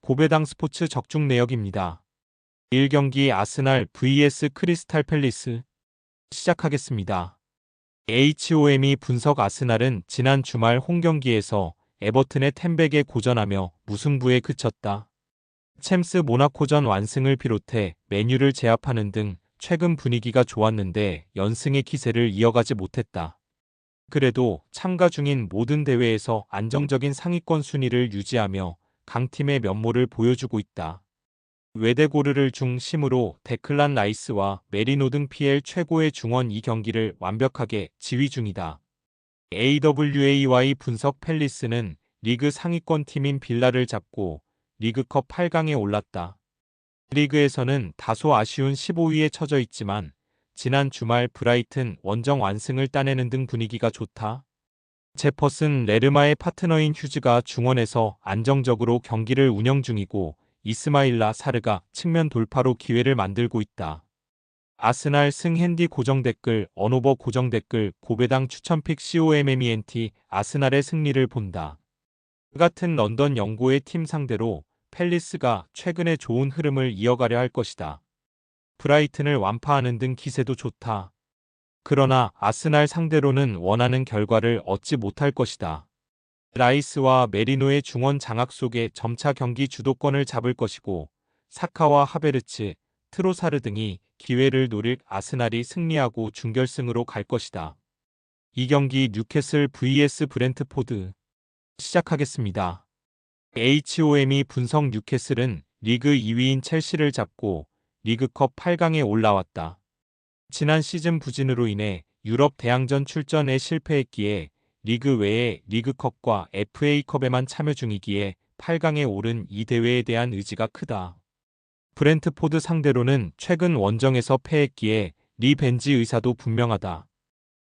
고배당 스포츠 적중 내역입니다. 1경기 아스날 vs 크리스탈 팰리스 시작하겠습니다. HOM이 분석 아스날은 지난 주말 홈경기에서 에버튼의 텐백에 고전하며 무승부에 그쳤다. 챔스 모나코전 완승을 비롯해 맨유를 제압하는 등 최근 분위기가 좋았는데 연승의 기세를 이어가지 못했다. 그래도 참가 중인 모든 대회에서 안정적인 상위권 순위를 유지하며 강팀의 면모를 보여주고 있다. 웨데고르를 중심으로 데클란 라이스와 메리노 등 PL 최고의 중원 2경기를 완벽하게 지휘 중이다. AWAY 분석 팰리스는 리그 상위권 팀인 빌라를 잡고 리그컵 8강에 올랐다. 리그에서는 다소 아쉬운 15위에 처져 있지만 지난 주말 브라이튼 원정 완승을 따내는 등 분위기가 좋다. 제퍼슨 레르마의 파트너인 휴즈가 중원에서 안정적으로 경기를 운영 중이고 이스마일라 사르가 측면 돌파로 기회를 만들고 있다. 아스날 승 핸디 고정 댓글 언오버 고정 댓글 고배당 추천픽 COMMENT 아스날의 승리를 본다. 같은 런던 영고의 팀 상대로 팰리스가 최근에 좋은 흐름을 이어가려 할 것이다. 브라이튼을 완파하는 등 기세도 좋다. 그러나 아스날 상대로는 원하는 결과를 얻지 못할 것이다. 라이스와 메리노의 중원 장악 속에 점차 경기 주도권을 잡을 것이고 사카와 하베르츠, 트로사르 등이 기회를 노릴 아스날이 승리하고 준결승으로 갈 것이다. 이 경기 뉴캐슬 vs 브렌트포드 시작하겠습니다. HOM이 분석 뉴캐슬은 리그 2위인 첼시를 잡고 리그컵 8강에 올라왔다. 지난 시즌 부진으로 인해 유럽 대항전 출전에 실패했기에 리그 외에 리그컵과 FA컵에만 참여 중이기에 8강에 오른 이 대회에 대한 의지가 크다. 브렌트포드 상대로는 최근 원정에서 패했기에 리벤지 의사도 분명하다.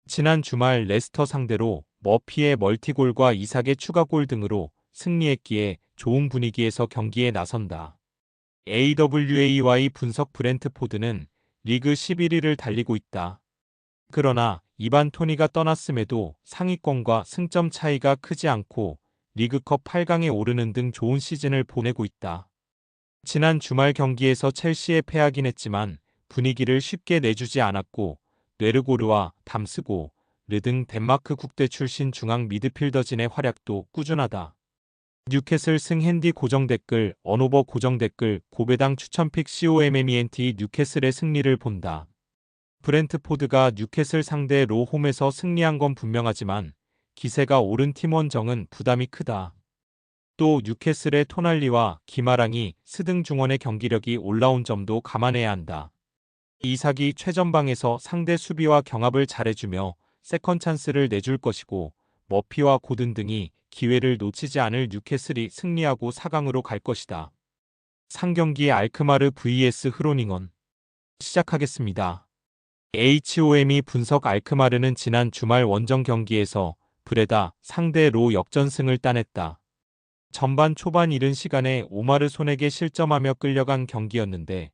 지난 주말 레스터 상대로 머피의 멀티골과 이삭의 추가골 등으로 승리했기에 좋은 분위기에서 경기에 나선다. AWAY 분석 브렌트포드는 리그 11위를 달리고 있다. 그러나 이반 토니가 떠났음에도 상위권과 승점 차이가 크지 않고 리그컵 8강에 오르는 등 좋은 시즌을 보내고 있다. 지난 주말 경기에서 첼시에 패하긴 했지만 분위기를 쉽게 내주지 않았고 뇌르고르와 담스고 르 등 덴마크 국대 출신 중앙 미드필더진의 활약도 꾸준하다. 뉴캐슬 승 핸디 고정 댓글 언오버 고정 댓글 고배당 추천픽 COMMENT 뉴캐슬의 승리를 본다. 브렌트포드가 뉴캐슬 상대 로 홈에서 승리한 건 분명하지만 기세가 오른 팀원정은 부담이 크다. 또 뉴캐슬의 토날리와 기마랑이 스등 중원의 경기력이 올라온 점도 감안해야 한다. 이삭이 최전방에서 상대 수비와 경합을 잘해주며 세컨 찬스를 내줄 것이고 머피와 고든 등이 기회를 놓치지 않을 뉴캐슬이 승리하고 4강으로 갈 것이다. 상경기 알크마르 vs 흐로닝언 시작하겠습니다. HOM이 분석 알크마르는 지난 주말 원정 경기에서 브레다 상대 로 역전승을 따냈다. 전반 초반 이른 시간에 오마르 손에게 실점하며 끌려간 경기였는데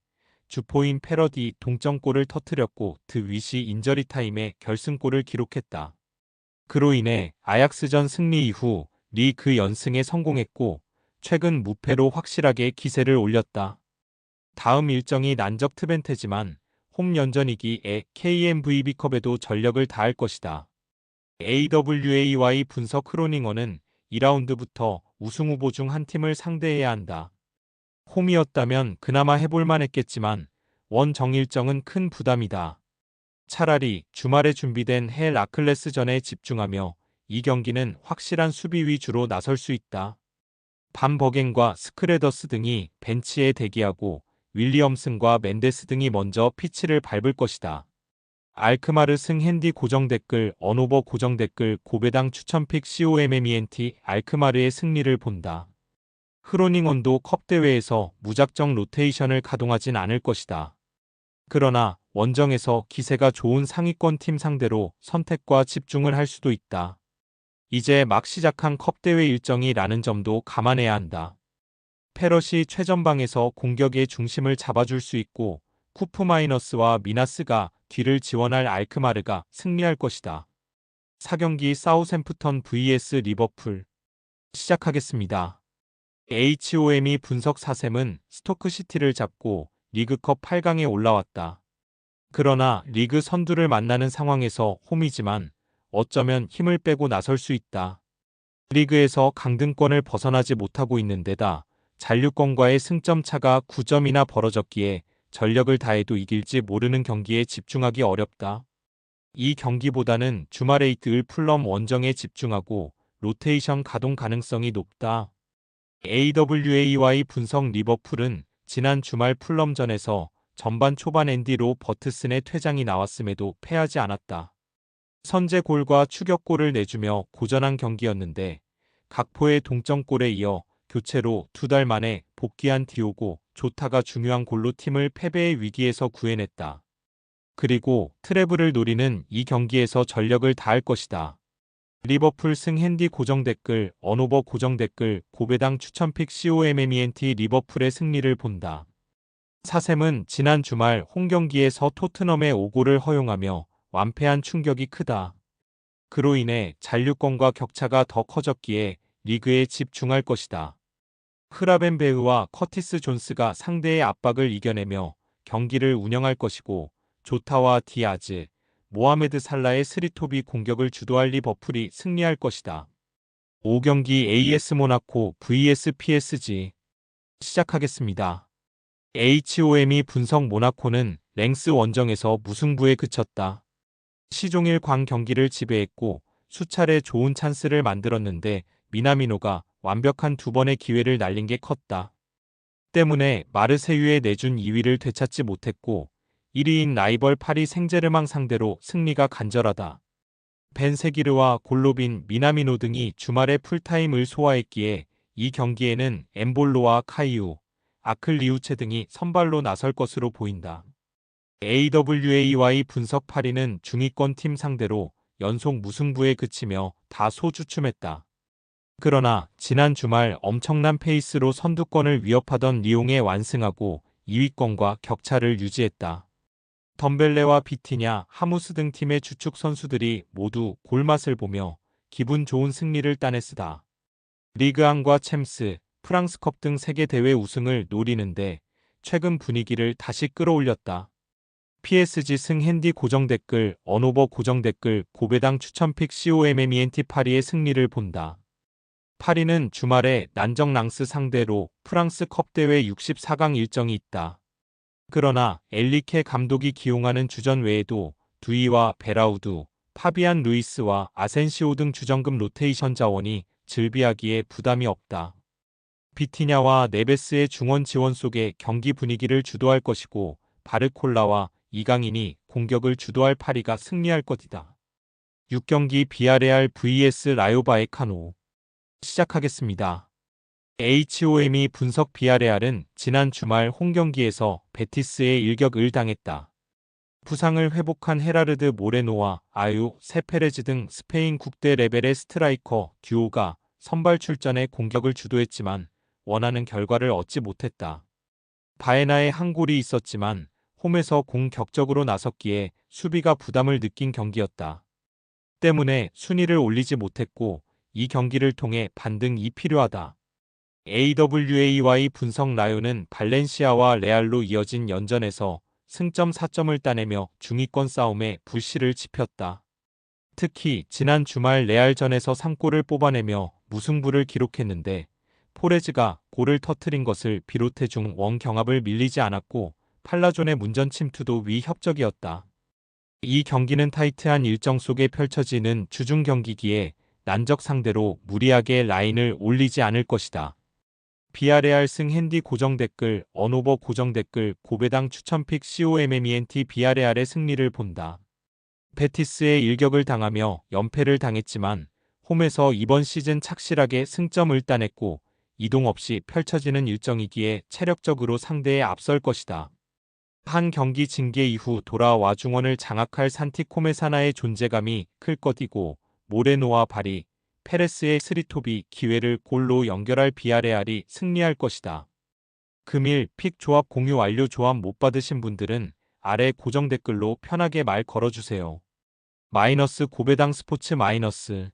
주포인 페러디 동점골을 터뜨렸고 드윗이 인저리 타임에 결승골을 기록했다. 그로 인해 아약스전 승리 이후 리 그 연승에 성공했고 최근 무패로 확실하게 기세를 올렸다. 다음 일정이 난적 트벤테지만 홈 연전이기에 KMVB컵에도 전력을 다할 것이다. AWAY 분석 흐로닝어는 2라운드부터 우승 후보 중 한 팀을 상대해야 한다. 홈이었다면 그나마 해볼만 했겠지만 원정일정은 큰 부담이다. 차라리 주말에 준비된 해 라클레스전에 집중하며 이 경기는 확실한 수비 위주로 나설 수 있다. 반 버겐과 스크레더스 등이 벤치에 대기하고 윌리엄슨과 멘데스 등이 먼저 피치를 밟을 것이다. 알크마르 승 핸디 고정 댓글 언오버 고정 댓글 고배당 추천픽 COMMENT 알크마르의 승리를 본다. 흐로닝언도 컵 대회에서 무작정 로테이션을 가동하진 않을 것이다. 그러나 원정에서 기세가 좋은 상위권 팀 상대로 선택과 집중을 할 수도 있다. 이제 막 시작한 컵 대회 일정이라는 점도 감안해야 한다. 페럿이 최전방에서 공격의 중심을 잡아줄 수 있고 쿠프마이너스와 미나스가 뒤를 지원할 알크마르가 승리할 것이다. 4경기 사우샘프턴 vs 리버풀 시작하겠습니다. HOM이 분석 사셈은 스토크시티를 잡고 리그컵 8강에 올라왔다. 그러나 리그 선두를 만나는 상황에서 홈이지만 어쩌면 힘을 빼고 나설 수 있다. 리그에서 강등권을 벗어나지 못하고 있는 데다 잔류권과의 승점 차가 9점이나 벌어졌기에 전력을 다해도 이길지 모르는 경기에 집중하기 어렵다. 이 경기보다는 주말에 이틀 풀럼 원정에 집중하고 로테이션 가동 가능성이 높다. AWAY 분석 리버풀은 지난 주말 풀럼전에서 전반 초반 앤디 로버트슨의 퇴장이 나왔음에도 패하지 않았다. 선제골과 추격골을 내주며 고전한 경기였는데 각포의 동점골에 이어 교체로 2달 만에 복귀한 디오고 조타가 중요한 골로 팀을 패배의 위기에서 구해냈다. 그리고 트래블을 노리는 이 경기에서 전력을 다할 것이다. 리버풀 승 핸디 고정 댓글, 언오버 고정 댓글, 고배당 추천픽 COMMENT 리버풀의 승리를 본다. 사셈은 지난 주말 홈경기에서 토트넘의 5골을 허용하며 완패한 충격이 크다. 그로 인해 잔류권과 격차가 더 커졌기에 리그에 집중할 것이다. 흐라벤베흐와 커티스 존스가 상대의 압박을 이겨내며 경기를 운영할 것이고 조타와 디아즈, 모하메드 살라의 스리톱이 공격을 주도할 리버풀이 승리할 것이다. 5경기 AS 모나코 vs PSG 시작하겠습니다. HOM이 분석 모나코는 랭스 원정에서 무승부에 그쳤다. 시종일 광 경기를 지배했고 수차례 좋은 찬스를 만들었는데 미나미노가 완벽한 2번의 기회를 날린 게 컸다. 때문에 마르세유에 내준 2위를 되찾지 못했고 1위인 라이벌 파리 생제르맹 상대로 승리가 간절하다. 벤세기르와 골로빈, 미나미노 등이 주말에 풀타임을 소화했기에 이 경기에는 엠볼로와 카이우, 아클리우체 등이 선발로 나설 것으로 보인다. AWAY 분석 8위는 중위권 팀 상대로 연속 무승부에 그치며 다소 주춤했다. 그러나 지난 주말 엄청난 페이스로 선두권을 위협하던 리옹에 완승하고 2위권과 격차를 유지했다. 덤벨레와 비티냐, 하무스 등 팀의 주축 선수들이 모두 골맛을 보며 기분 좋은 승리를 따냈으다. 리그앙과 챔스, 프랑스컵 등 세계 대회 우승을 노리는데 최근 분위기를 다시 끌어올렸다. PSG 승 핸디 고정 댓글, 언오버 고정 댓글, 고배당 추천픽 COMMENT 파리의 승리를 본다. 파리는 주말에 난정 랑스 상대로 프랑스컵 대회 64강 일정이 있다. 그러나 엘리케 감독이 기용하는 주전 외에도 두이와 베라우두, 파비안 루이스와 아센시오 등 주전급 로테이션 자원이 즐비하기에 부담이 없다. 비티냐와 네베스의 중원 지원 속에 경기 분위기를 주도할 것이고 바르콜라와 이강인이 공격을 주도할 파리가 승리할 것이다. 6경기 비아레알 vs 라요 바에카노 시작하겠습니다. HOM이 분석 비아레알은 지난 주말 홈경기에서 베티스에 일격을 당했다. 부상을 회복한 헤라르드 모레노와 아유 세페레즈 등 스페인 국대 레벨의 스트라이커 듀오가 선발 출전해 공격을 주도했지만 원하는 결과를 얻지 못했다. 바에나의 한 골이 있었지만 홈에서 공격적으로 나섰기에 수비가 부담을 느낀 경기였다. 때문에 순위를 올리지 못했고 이 경기를 통해 반등이 필요하다. AWAY 분석 라요는 발렌시아와 레알로 이어진 연전에서 승점 4점을 따내며 중위권 싸움에 불씨를 지폈다. 특히 지난 주말 레알전에서 3골을 뽑아내며 무승부를 기록했는데 포레즈가 골을 터뜨린 것을 비롯해 중원 경합을 밀리지 않았고 팔라존의 문전 침투도 위협적이었다. 이 경기는 타이트한 일정 속에 펼쳐지는 주중 경기기에 난적 상대로 무리하게 라인을 올리지 않을 것이다. 비아레알 승 핸디 고정 댓글, 언오버 고정 댓글, 고배당 추천픽 COMMENT 비아레알의 승리를 본다. 베티스에 일격을 당하며 연패를 당했지만 홈에서 이번 시즌 착실하게 승점을 따냈고 이동 없이 펼쳐지는 일정이기에 체력적으로 상대에 앞설 것이다. 한 경기 징계 이후 돌아와 중원을 장악할 산티코메사나의 존재감이 클 것이고 모레노와 바리, 페레스의 스리톱이 기회를 골로 연결할 비아레알이 승리할 것이다. 금일 픽 조합 공유 완료. 조합 못 받으신 분들은 아래 고정 댓글로 편하게 말 걸어주세요. 마이너스 고배당 스포츠 마이너스